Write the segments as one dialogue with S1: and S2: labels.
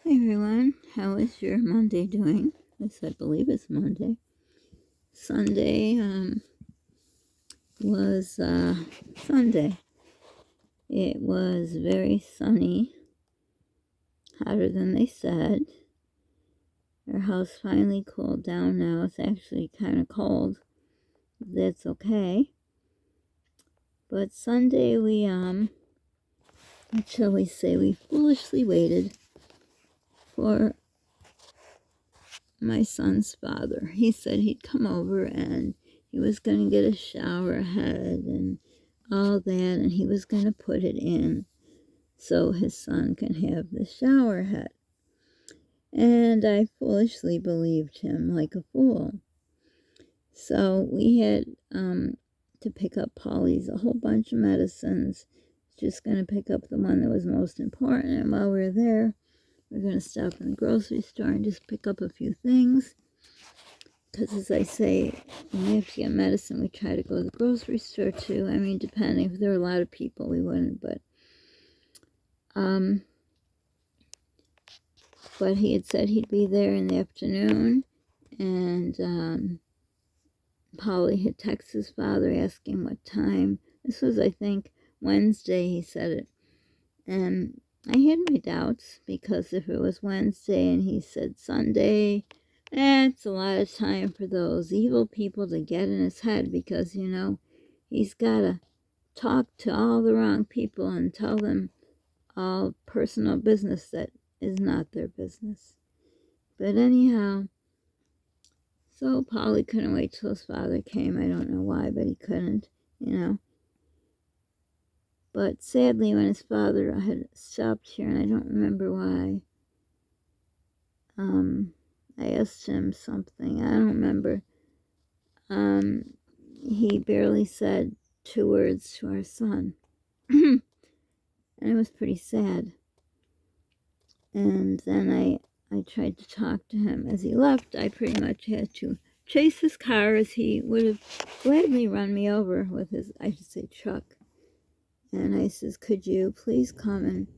S1: Hey everyone, how is your Monday doing? Yes, I believe it's Monday. Sunday was Sunday. It was very sunny, hotter than they said. Our house finally cooled down now. It's actually kind of cold. That's okay. But Sunday what shall we say, we foolishly waited for my son's father. He said he'd come over and he was going to get a shower head and all that, and he was going to put it in so his son can have the shower head. And I foolishly believed him like a fool. So we had to pick up Polly's a whole bunch of medicines. Just going to pick up the one that was most important. And while we were there, we're going to stop in the grocery store and just pick up a few things. Because as I say, when we have to get medicine, we try to go to the grocery store too. I mean, depending. If there were a lot of people, we wouldn't. But he had said he'd be there in the afternoon. And Polly had texted his father asking what time. This was, I think, Wednesday he said it. And I had my doubts, because if it was Wednesday and he said Sunday, that's a lot of time for those evil people to get in his head, because, he's got to talk to all the wrong people and tell them all personal business that is not their business. But anyhow, so Polly couldn't wait till his father came. I don't know why, but he couldn't, But sadly, when his father had stopped here, and I don't remember why, I asked him something. I don't remember. He barely said 2 words to our son. And it was pretty sad. And then I tried to talk to him. As he left, I pretty much had to chase his car, as he would have gladly run me over with his, I should say, truck. And I says, could you please come and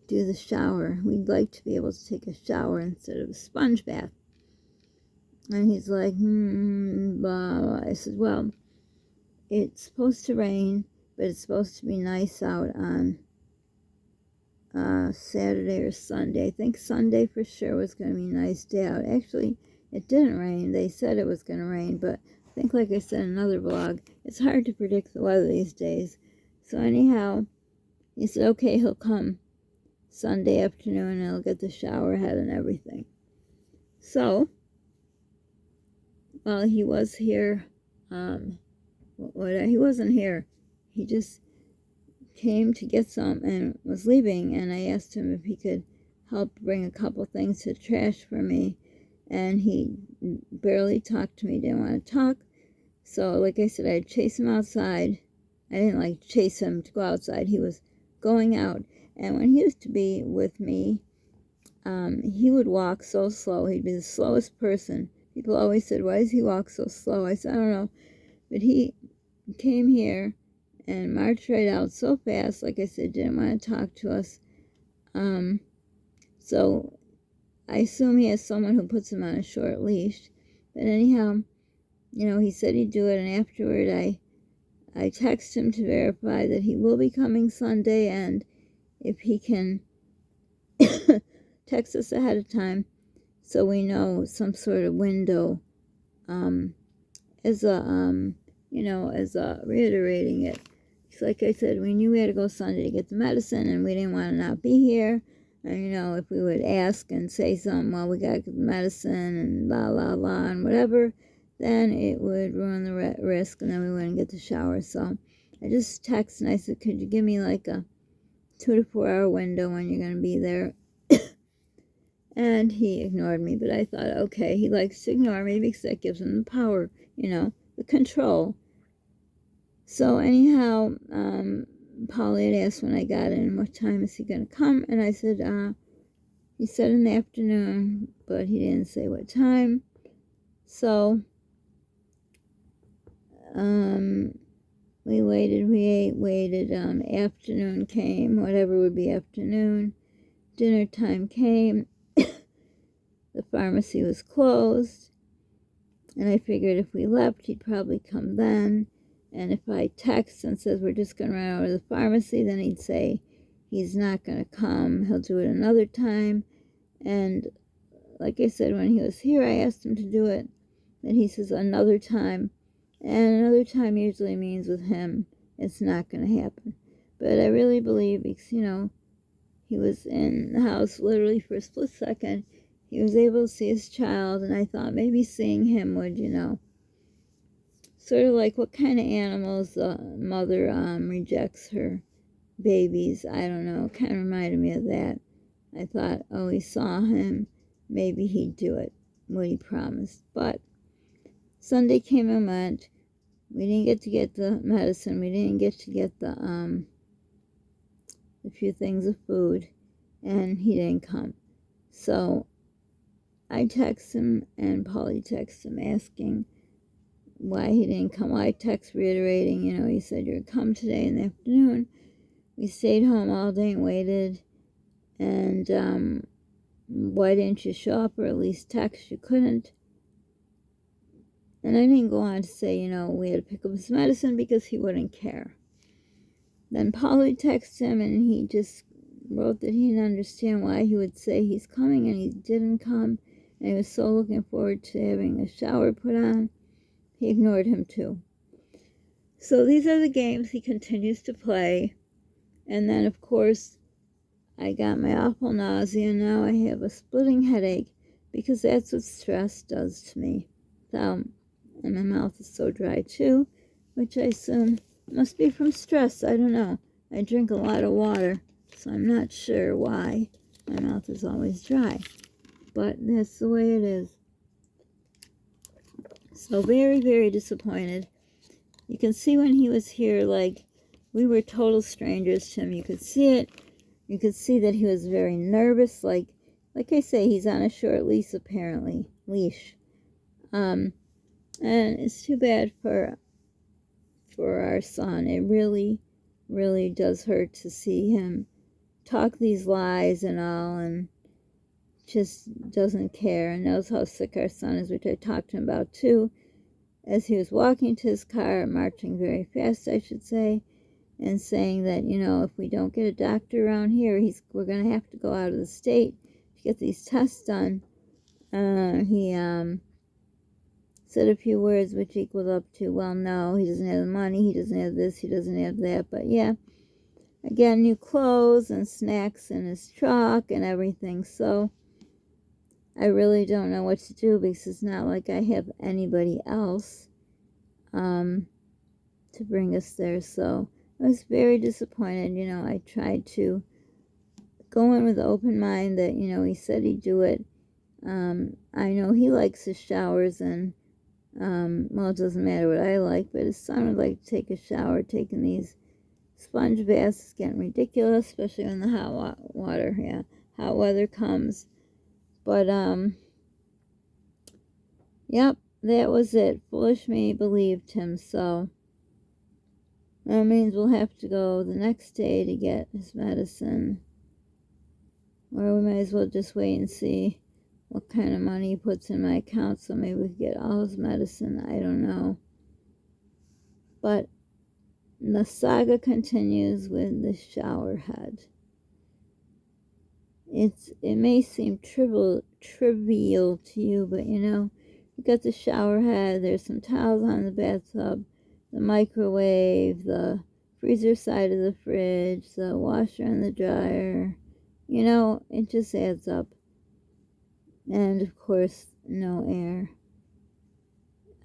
S1: do the shower? We'd like to be able to take a shower instead of a sponge bath. And he's like, blah. I said, well, it's supposed to rain, but it's supposed to be nice out on Saturday or Sunday. I think Sunday for sure was going to be a nice day out. Actually, it didn't rain. They said it was going to rain, but I think, like I said in another blog, it's hard to predict the weather these days. So anyhow, he said, okay, he'll come Sunday afternoon and I'll get the shower head and everything. So, while he was here, he wasn't here. He just came to get some and was leaving, and I asked him if he could help bring a couple things to trash for me, and he barely talked to me, didn't want to talk. So, like I said, I'd chase him outside. I didn't chase him to go outside. He was going out, and when he used to be with me, he would walk so slow. He'd be the slowest person. People always said, why does he walk so slow? I said, I don't know. But he came here and marched right out so fast. Like I said, didn't want to talk to us. So I assume he has someone who puts him on a short leash. But anyhow, he said he'd do it. And afterward, I texted him to verify that he will be coming Sunday. And if he can text us ahead of time so we know some sort of window, as a reiterating it. Like I said, we knew we had to go Sunday to get the medicine, and we didn't want to not be here. And, if we would ask and say something, well, we got to get the medicine and blah, blah, blah, and whatever, then it would ruin the risk, and then we wouldn't get the shower. So I just texted, and I said, could you give me a 2 to 4 hour window when you're going to be there? And he ignored me, but I thought, okay, he likes to ignore me because that gives him the power, the control. So anyhow, Polly had asked when I got in, what time is he going to come? And I said, he said in the afternoon, but he didn't say what time. So, we waited, afternoon came, whatever would be afternoon. Dinner time came, the pharmacy was closed. And I figured if we left, he'd probably come then. And if I text and says we're just going to run over to the pharmacy, then he'd say he's not going to come. He'll do it another time. And like I said, when he was here, I asked him to do it. And he says another time. And another time usually means with him, it's not going to happen. But I really believe, because, he was in the house literally for a split second. He was able to see his child, and I thought maybe seeing him would, sort of like what kind of animals the mother rejects her babies. I don't know. It kind of reminded me of that. I thought, oh, he saw him. Maybe he'd do it, what he promised. But Sunday came and went. We didn't get the medicine. We didn't get to get the few things of food, and he didn't come. So I text him, and Polly texts him asking why he didn't come. Well, I text reiterating, he said you're come today in the afternoon. We stayed home all day and waited, and why didn't you show up, or at least text? You couldn't. And I didn't go on to say, we had to pick up his medicine because he wouldn't care. Then Polly texted him, and he just wrote that he didn't understand why he would say he's coming and he didn't come. And he was so looking forward to having a shower put on. He ignored him too. So these are the games he continues to play. And then, of course, I got my awful nausea, and now I have a splitting headache because that's what stress does to me. So, and my mouth is so dry too, which I assume must be from stress. I don't know. I drink a lot of water, so I'm not sure why my mouth is always dry. But that's the way it is. So very, very disappointed. You can see when he was here, like, we were total strangers to him. You could see it. You could see that he was very nervous. Like I say, he's on a short leash, apparently. And it's too bad for our son. It really, really does hurt to see him talk these lies and all, and just doesn't care, and knows how sick our son is, which I talked to him about too, as he was walking to his car, marching very fast, I should say, and saying that, if we don't get a doctor around here, we're going to have to go out of the state to get these tests done. He said a few words which equaled up to, well, no, he doesn't have the money, he doesn't have this, he doesn't have that. But yeah, again, new clothes and snacks in his truck and everything. So I really don't know what to do, because it's not like I have anybody else to bring us there. So I was very disappointed. I tried to go in with an open mind that, he said he'd do it. I know he likes his showers, and well, it doesn't matter what I like, but his son would like to take a shower. Taking these sponge baths is getting ridiculous, especially when the hot weather comes. But yep, that was it. Foolish me believed him. So that means we'll have to go the next day to get his medicine, or we might as well just wait and see what kind of money he puts in my account, so maybe we can get all his medicine. I don't know. But the saga continues with the shower head. It may seem trivial to you, but you got the shower head, there's some towels on the bathtub, the microwave, the freezer side of the fridge, the washer and the dryer. It just adds up. And of course, no air.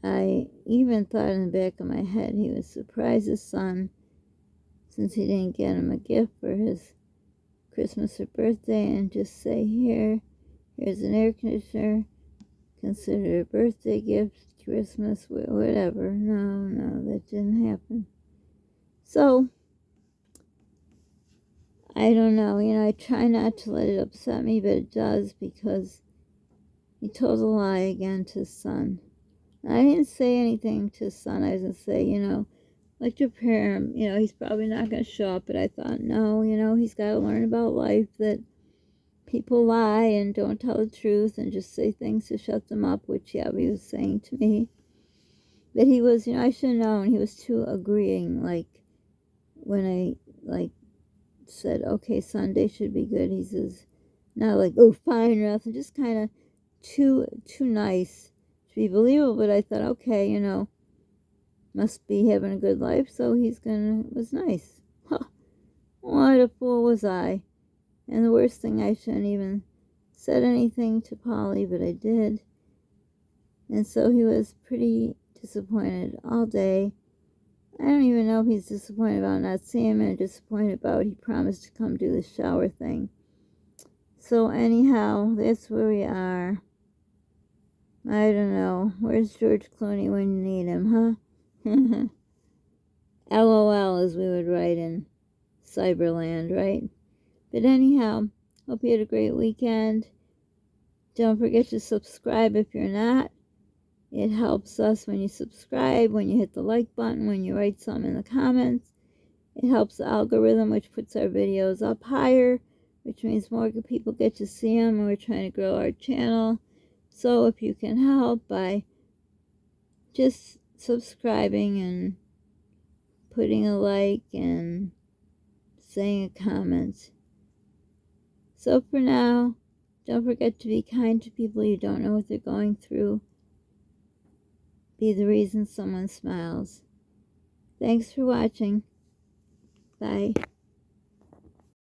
S1: I even thought in the back of my head he would surprise his son, since he didn't get him a gift for his Christmas or birthday, and just say, here's an air conditioner, consider it a birthday gift, Christmas, whatever. No, that didn't happen. So I don't know, I try not to let it upset me, but it does, because he told a lie again to his son. I didn't say anything to his son. I was going to say, like to prepare him, he's probably not going to show up, but I thought, no, he's got to learn about life, that people lie and don't tell the truth and just say things to shut them up, which Yabby was saying to me. But he was, I should have known he was too agreeing. Like, when I, said, okay, Sunday should be good, he says, not like, oh, fine, or nothing, just kind of too nice to be believable. But I thought, okay, must be having a good life, so was nice. Huh. What a fool was I. And the worst thing, I shouldn't even said anything to Polly, but I did. And so he was pretty disappointed all day. I don't even know if he's disappointed about not seeing him or disappointed about he promised to come do the shower thing. So anyhow, that's where we are. I don't know. Where's George Clooney when you need him, huh? LOL, as we would write in Cyberland, right? But anyhow, hope you had a great weekend. Don't forget to subscribe if you're not. It helps us when you subscribe, when you hit the like button, when you write something in the comments. It helps the algorithm, which puts our videos up higher, which means more people get to see them, and we're trying to grow our channel. So if you can help by just subscribing and putting a like and saying a comment. So for now, don't forget to be kind to people you don't know what they're going through. Be the reason someone smiles. Thanks for watching. Bye.